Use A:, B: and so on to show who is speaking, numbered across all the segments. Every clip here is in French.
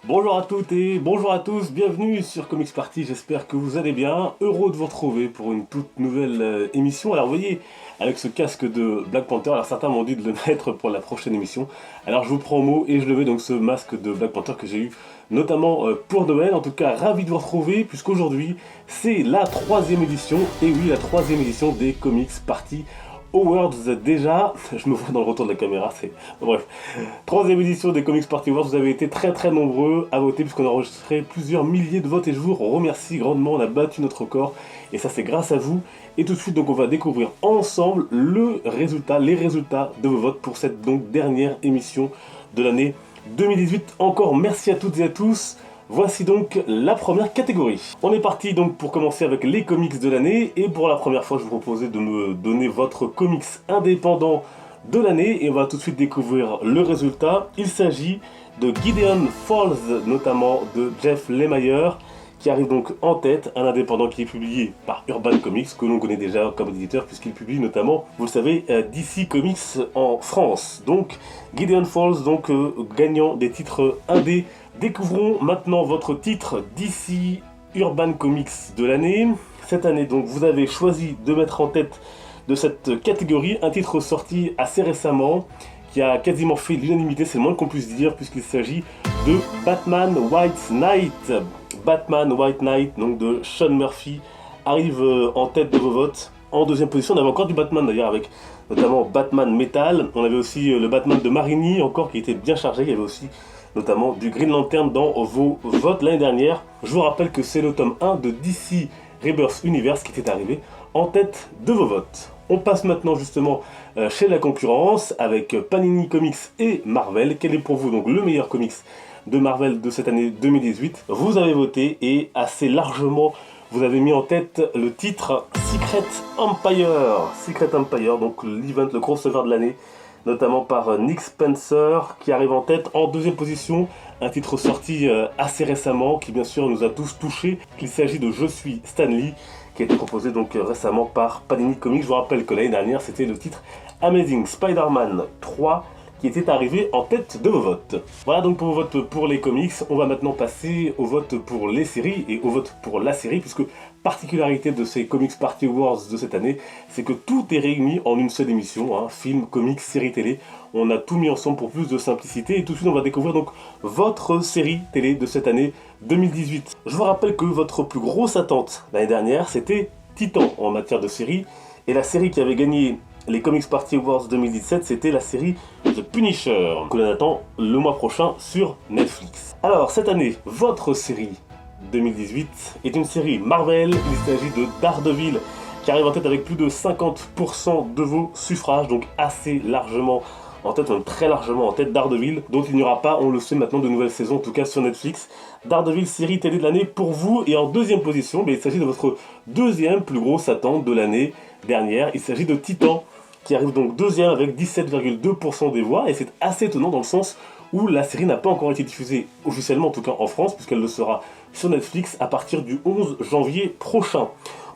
A: Bonjour à toutes et bonjour à tous, bienvenue sur Comics Party, j'espère que vous allez bien, heureux de vous retrouver pour une toute nouvelle émission. Alors vous voyez, avec ce casque de Black Panther, alors certains m'ont dit de le mettre pour la prochaine émission, alors je vous prends au mot et je le mets, donc ce masque de Black Panther que j'ai eu notamment pour Noël. En tout cas, ravi de vous retrouver puisqu'aujourd'hui c'est la 3e édition, et oui, la 3e édition des Comics Party Awards. Déjà, je me vois dans le retour de la caméra, c'est... Bref, 3e édition des Comics Party Awards, vous avez été très nombreux à voter puisqu'on a enregistré plusieurs milliers de votes et je vous remercie grandement, on a battu notre record et ça c'est grâce à vous. Et tout de suite, donc on va découvrir ensemble les résultats de vos votes pour cette donc dernière émission de l'année 2018. Encore merci à toutes et à tous. Voici donc la première catégorie. On est parti donc pour commencer avec les comics de l'année, et pour la première fois je vous proposais de me donner votre comics indépendant de l'année, et on va tout de suite découvrir le résultat. Il s'agit de Gideon Falls, notamment de Jeff Lemire, qui arrive donc en tête, un indépendant qui est publié par Urban Comics, que l'on connaît déjà comme éditeur puisqu'il publie notamment, vous le savez, DC Comics en France. Donc Gideon Falls, donc gagnant des titres indés. Découvrons maintenant votre titre DC Urban Comics de l'année. Cette année, donc, vous avez choisi de mettre en tête de cette catégorie un titre sorti assez récemment, qui a quasiment fait l'unanimité, c'est le moins qu'on puisse dire, puisqu'il s'agit de Batman White Knight. Batman White Knight, donc de Sean Murphy, arrive en tête de vos votes. En deuxième position, on avait encore du Batman d'ailleurs, avec notamment Batman Metal. On avait aussi le Batman de Marini, encore, qui était bien chargé. Il y avait aussi notamment du Green Lantern dans vos votes l'année dernière. Je vous rappelle que c'est le tome 1 de DC Rebirth Universe qui était arrivé en tête de vos votes. On passe maintenant justement chez la concurrence avec Panini Comics et Marvel. Quel est pour vous donc le meilleur comics de Marvel de cette année 2018? Vous avez voté et assez largement vous avez mis en tête le titre Secret Empire. Secret Empire, donc l'event, le crossover de l'année, notamment par Nick Spencer, qui arrive en tête. En deuxième position, un titre sorti assez récemment, qui bien sûr nous a tous touchés. Il s'agit de Je suis Stan Lee, qui a été proposé donc récemment par Panini Comics. Je vous rappelle que l'année dernière, c'était le titre Amazing Spider-Man 3, qui était arrivé en tête de vos votes. Voilà donc pour vos votes pour les comics. On va maintenant passer au vote pour les séries et au vote pour la série, puisque particularité de ces Comics Party Awards de cette année, c'est que tout est réuni en une seule émission, hein, film, comics, série télé. On a tout mis ensemble pour plus de simplicité, et tout de suite on va découvrir donc votre série télé de cette année 2018. Je vous rappelle que votre plus grosse attente l'année dernière, c'était Titan en matière de série, et la série qui avait gagné les Comics Party Awards 2017, c'était la série The Punisher, que l'on attend le mois prochain sur Netflix. Alors, cette année, votre série 2018 est une série Marvel. Il s'agit de Daredevil, qui arrive en tête avec plus de 50% de vos suffrages, donc assez largement en tête, même très largement en tête. Daredevil, dont il n'y aura pas, on le sait maintenant, de nouvelles saisons, en tout cas sur Netflix. Daredevil, série télé de l'année pour vous. Et en deuxième position, il s'agit de votre deuxième plus grosse attente de l'année dernière. Il s'agit de Titan, qui arrive donc deuxième avec 17,2% des voix, et c'est assez étonnant dans le sens où la série n'a pas encore été diffusée officiellement, en tout cas en France, puisqu'elle le sera sur Netflix à partir du 11 janvier prochain.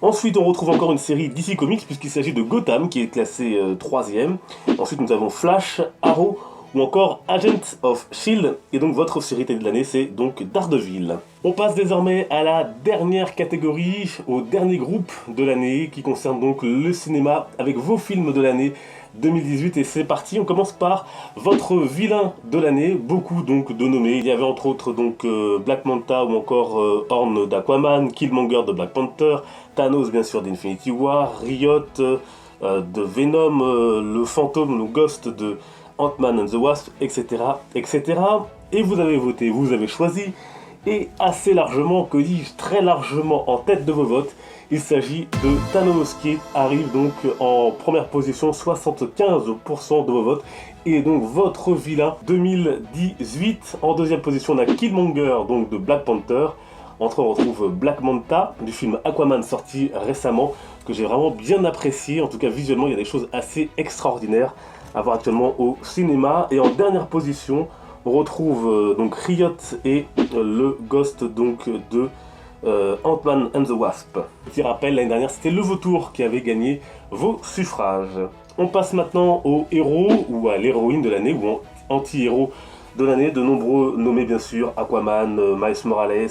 A: Ensuite, on retrouve encore une série DC Comics, puisqu'il s'agit de Gotham, qui est classée 3e. Ensuite, nous avons Flash, Arrow, ou encore Agents of S.H.I.E.L.D. Et donc votre série télé de l'année, c'est donc Daredevil. On passe désormais à la dernière catégorie, au dernier groupe de l'année, qui concerne donc le cinéma, avec vos films de l'année 2018, et c'est parti. On commence par votre vilain de l'année, beaucoup donc de nommés. Il y avait entre autres donc Black Manta, ou encore Horn d'Aquaman, Killmonger de Black Panther, Thanos bien sûr d'Infinity War, Riot de Venom, le fantôme, le Ghost de Ant-Man and the Wasp, etc., etc. Et vous avez voté, vous avez choisi, et assez largement, que dis-je, très largement en tête de vos votes, il s'agit de Thanos, qui arrive donc en première position, 75% de vos votes, et donc votre vilain 2018. En deuxième position, on a Killmonger, donc de Black Panther. Entre on retrouve Black Manta, du film Aquaman sorti récemment, que j'ai vraiment bien apprécié. En tout cas, visuellement, il y a des choses assez extraordinaires à voir actuellement au cinéma. Et en dernière position, on retrouve donc Riot et le Ghost donc de Ant-Man and the Wasp. Petit rappel, l'année dernière, c'était le Vautour qui avait gagné vos suffrages. On passe maintenant au héros ou à l'héroïne de l'année ou anti-héros de l'année. De nombreux nommés bien sûr, Aquaman, Miles Morales,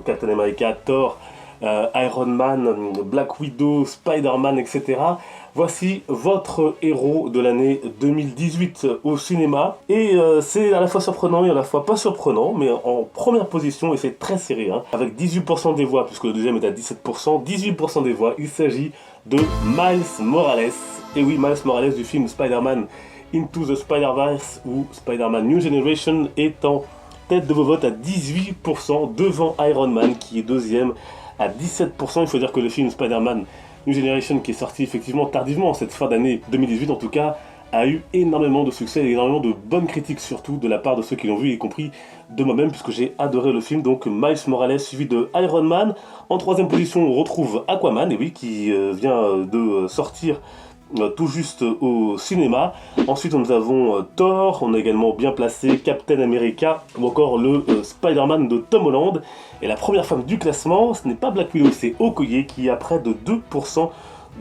A: Captain America, Thor, Iron Man, Black Widow, Spider-Man, etc. Voici votre héros de l'année 2018 au cinéma. Et c'est à la fois surprenant et à la fois pas surprenant, mais en première position, et c'est très serré, hein, avec 18% des voix, puisque le deuxième est à 17%, 18% des voix, il s'agit de Miles Morales. Et oui, Miles Morales du film Spider-Man Into the Spider-Verse ou Spider-Man New Generation est en tête de vos votes à 18% devant Iron Man qui est deuxième à 17%. Il faut dire que le film Spider-Man New Generation, qui est sorti effectivement tardivement cette fin d'année 2018 en tout cas, a eu énormément de succès et énormément de bonnes critiques, surtout de la part de ceux qui l'ont vu, y compris de moi-même, puisque j'ai adoré le film. Donc Miles Morales suivi de Iron Man. En troisième position, on retrouve Aquaman, et oui, qui vient de sortir tout juste au cinéma. Ensuite nous avons Thor, on a également bien placé Captain America ou encore le Spider-Man de Tom Holland. Et la première femme du classement, ce n'est pas Black Widow, c'est Okoye qui a près de 2%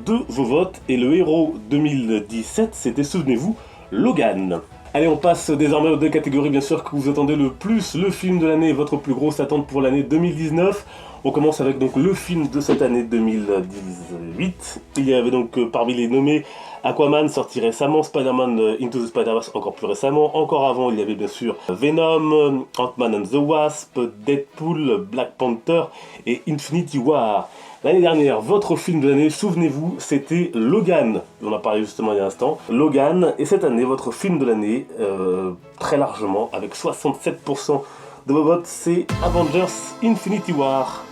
A: de vos votes. Et le héros 2017, c'était, souvenez-vous, Logan. Allez, on passe désormais aux deux catégories bien sûr que vous attendez le plus. Le film de l'année, votre plus grosse attente pour l'année 2019. On commence avec donc le film de cette année 2018. Il y avait donc parmi les nommés Aquaman sorti récemment, Spider-Man Into the Spider-Verse encore plus récemment. Encore avant, il y avait bien sûr Venom, Ant-Man and the Wasp, Deadpool, Black Panther et Infinity War. L'année dernière, votre film de l'année, souvenez-vous, c'était Logan. On en a parlé justement il y a un instant. Logan, et cette année, votre film de l'année, très largement, avec 67% de vos votes, c'est Avengers Infinity War.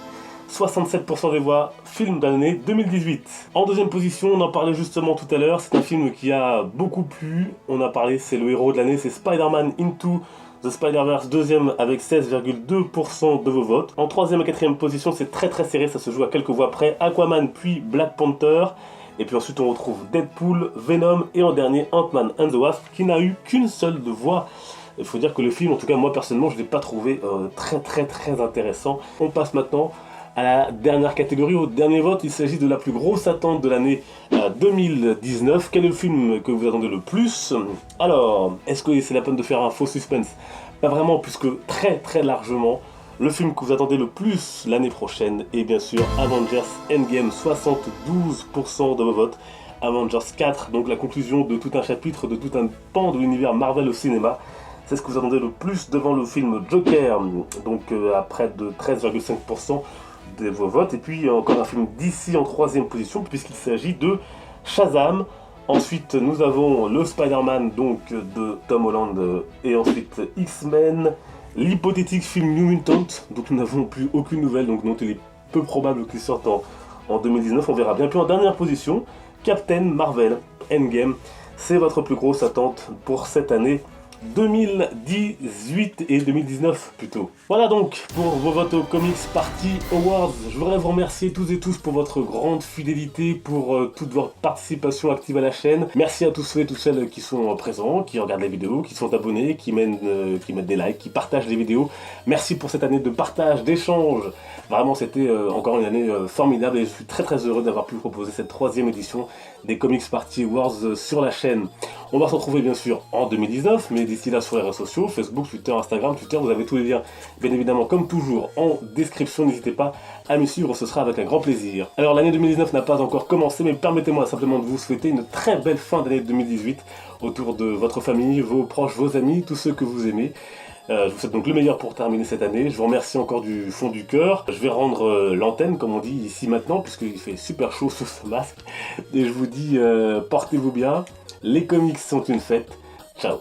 A: 67% des voix, film de l'année 2018. En deuxième position, on en parlait justement tout à l'heure, c'est un film qui a beaucoup plu. On a parlé, c'est le héros de l'année, c'est Spider-Man Into the Spider-Verse, deuxième avec 16,2% de vos votes. En troisième et quatrième position, c'est très serré, ça se joue à quelques voix près. Aquaman puis Black Panther. Et puis ensuite on retrouve Deadpool, Venom et en dernier Ant-Man and the Wasp qui n'a eu qu'une seule voix. Il faut dire que le film, en tout cas moi personnellement, je ne l'ai pas trouvé très intéressant. On passe maintenant à la dernière catégorie, au dernier vote. Il s'agit de la plus grosse attente de l'année 2019. Quel est le film que vous attendez le plus? Alors, est-ce que c'est la peine de faire un faux suspense? Pas vraiment, puisque très largement, le film que vous attendez le plus l'année prochaine est bien sûr Avengers Endgame, 72% de vos votes. Avengers 4, donc la conclusion de tout un chapitre, de tout un pan de l'univers Marvel au cinéma. C'est ce que vous attendez le plus devant le film Joker, donc à près de 13,5% de vos votes. Et puis encore un film d'ici en troisième position, puisqu'il s'agit de Shazam. Ensuite, nous avons le Spider-Man donc de Tom Holland et ensuite X-Men. L'hypothétique film New Mutant, dont nous n'avons plus aucune nouvelle, donc dont il est peu probable qu'il sorte en 2019. On verra bien. Puis en dernière position, Captain Marvel Endgame. C'est votre plus grosse attente pour cette année 2018 et 2019 plutôt. Voilà donc pour vos votes au Comics Party Awards. Je voudrais vous remercier tous et tous pour votre grande fidélité, pour toute votre participation active à la chaîne. Merci à tous ceux et toutes celles qui sont présents, qui regardent les vidéos, qui sont abonnés, qui mettent des likes, qui partagent les vidéos. Merci pour cette année de partage, d'échange. Vraiment c'était encore une année formidable et je suis très heureux d'avoir pu proposer cette troisième édition des Comics Party Awards sur la chaîne. On va se retrouver bien sûr en 2019, mais d'ici là sur les réseaux sociaux, Facebook, Twitter, Instagram, Twitter, vous avez tous les liens bien évidemment comme toujours en description, n'hésitez pas à me suivre, ce sera avec un grand plaisir. Alors l'année 2019 n'a pas encore commencé, mais permettez-moi simplement de vous souhaiter une très belle fin d'année 2018 autour de votre famille, vos proches, vos amis, tous ceux que vous aimez. Je vous souhaite donc le meilleur pour terminer cette année. Je vous remercie encore du fond du cœur. Je vais rendre l'antenne, comme on dit ici maintenant, puisqu'il fait super chaud sous ce masque. Et je vous dis, portez-vous bien. Les comics sont une fête. Ciao.